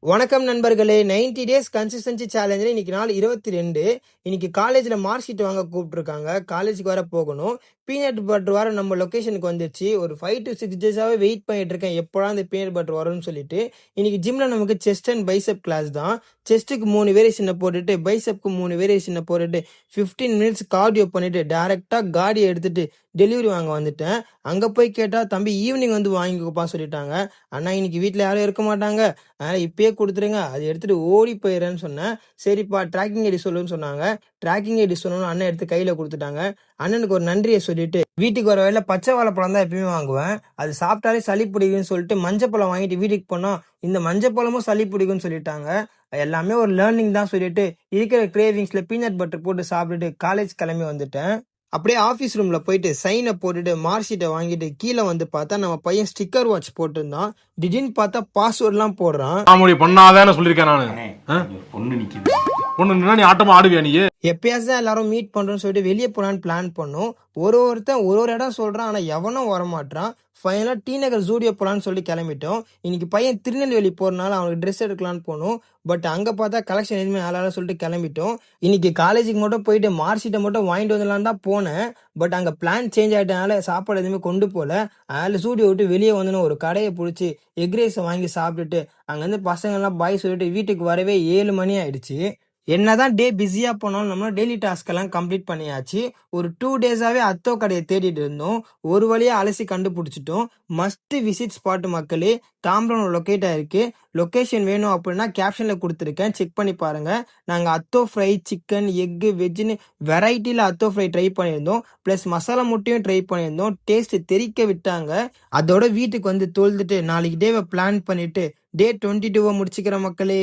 வணக்கம் நண்பர்களே. 90 days consistency சேலஞ்சில் இன்னைக்கு நாள் 22. இன்னைக்கு காலேஜில் மார்க் ஷீட் வாங்க கூப்பிட்ருக்காங்க. காலேஜுக்கு வர போகணும். பீனட் பட்டர் வர நம்ம லொக்கேஷனுக்கு வந்துச்சு. ஒரு 5 to 6 டேஸாகவே வெயிட் பண்ணிட்டு இருக்கேன், எப்போடா அந்த பீனட் பட்டர் வரும்னு சொல்லிட்டு. இன்னைக்கு ஜிம்மில் நமக்கு செஸ்ட் அண்ட் பைசப் கிளாஸ் தான். செஸ்ட்டுக்கு 3 வேரியேஷனை போட்டுட்டு பைசப்க்கு 3 வேரியேஷனை போட்டுட்டு 15 மினிட்ஸ் கார்டியோ பண்ணிட்டு டேரெக்டாக காடியை எடுத்துட்டு டெலிவரி வாங்க வந்துட்டேன். அங்கே போய் கேட்டால் தம்பி ஈவினிங் வந்து வாங்கிக்கோப்பான்னு சொல்லிட்டாங்க. அண்ணா இன்னைக்கு வீட்டில் யாரும் இருக்க மாட்டாங்க, அதனால் இப்பயே கொடுத்துருங்க, அதை எடுத்துகிட்டு ஓடி போயிடுறேன்னு சொன்னேன். சரிப்பா ட்ராக்கிங் ஐடி சொல்லுன்னு சொன்னாங்க. ட்ராக்கிங் ஐடி சொல்லணும்னு அண்ணன் எடுத்து கையில் கொடுத்துட்டாங்க. அண்ணனுக்கு ஒரு நன்றியை சொல்லிட்டு வீட்டுக்கு வர வேலை பச்சை வாழைப்பழம் தான் எப்பயுமே வாங்குவேன். அது சாப்பிட்டாலே சளி பிடிக்கும்னு சொல்லிட்டு மஞ்சப்பழம் வாங்கிட்டு வீட்டுக்கு போனோம். இந்த மஞ்சப்பழமும் சளி பிடிக்கும்னு சொல்லிட்டாங்க. எல்லாமே ஒரு லேர்னிங் தான் சொல்லிட்டு இருக்கிற கிரேவிங்ஸில் பீனட் பட்டர் போட்டு சாப்பிட்டுட்டு காலேஜ் கிளம்பி வந்துட்டேன். அப்படியே ஆஃபீஸ் ரூமில் போயிட்டு சைனை போட்டுட்டு மார்க் ஷீட்டை வாங்கிட்டு கீழே வந்து பார்த்தா நம்ம பையன் ஸ்டிக்கர் வாட்ச் போட்டிருந்தான். திடீர்னு பார்த்தா பாஸ்வேர்ட்லாம் போடுறான். பண்ணாதானே சொல்லியிருக்கேன் நானு. பொண்ணு நிக்குது, பொண்ணு நீ ஆட்டமா ஆடுவியா நீ? எப்பயாச்சும் தான் எல்லாரும் மீட் பண்றோம்னு சொல்லிட்டு வெளியே போலான்னு பிளான் பண்ணோம். ஒருத்தன் ஒரு இடம் சொல்றான், ஆனா எவனும் வரமாட்டான். ஃபைனலா டி நகர் ஜூடியோ போலான்னு சொல்லி கிளம்பிட்டோம். இன்னைக்கு பையன் திருநெல்வேலி போறதுனால அவனுக்கு ட்ரெஸ் எடுக்கலான்னு போனோம். பட் அங்க பார்த்தா கலெக்ஷன் எதுவுமே ஆளால சொல்லிட்டு கிளம்பிட்டோம். இன்னைக்கு காலேஜுக்கு மட்டும் போயிட்டு மார்க் ஷீட்டை மட்டும் வாங்கிட்டு வந்துடலாம் தான் போனேன். பட் அங்க பிளான் சேஞ்ச் ஆயிட்டனால சாப்பாடு எதுவுமே கொண்டு போல. அதனால ஜூடியோ விட்டு வெளியே வந்து ஒரு கடையை பிடிச்சி எக் ரைஸை வாங்கி சாப்பிட்டுட்டு அங்கேருந்து பசங்கள்லாம் பாய் சொல்லிட்டு வீட்டுக்கு வரவே 7 மணி ஆயிடுச்சு. என்னதான் டே பிஸியாக போனாலும் நம்மளால டெய்லி டாஸ்க்கெல்லாம் கம்ப்ளீட் பண்ணியாச்சு. ஒரு 2 டேஸாகவே அத்தோ கடையை தேடிட்டு இருந்தோம். ஒரு வழியாக அலசி கண்டுபிடிச்சிட்டோம். மஸ்ட் விசிட் ஸ்பாட் மக்களே. தாம்பரம் லொக்கேட் ஆயிருக்கு. லொக்கேஷன் வேணும் அப்படின்னா கேப்ஷனில் கொடுத்துருக்கேன், செக் பண்ணி பாருங்க. நாங்கள் அத்தோ ஃப்ரை, சிக்கன், எக்கு, வெஜ்ஜுன்னு வெரைட்டியில் அத்தோ ஃப்ரை ட்ரை பண்ணியிருந்தோம். ப்ளஸ் மசாலா முட்டையும் ட்ரை பண்ணியிருந்தோம். டேஸ்ட் தெறிக்க விட்டாங்க. அதோட வீட்டுக்கு வந்து தொழுதுட்டு நாளைக்கு டேவை பிளான் பண்ணிட்டு டே 22 முடிச்சுக்கிற மக்களே.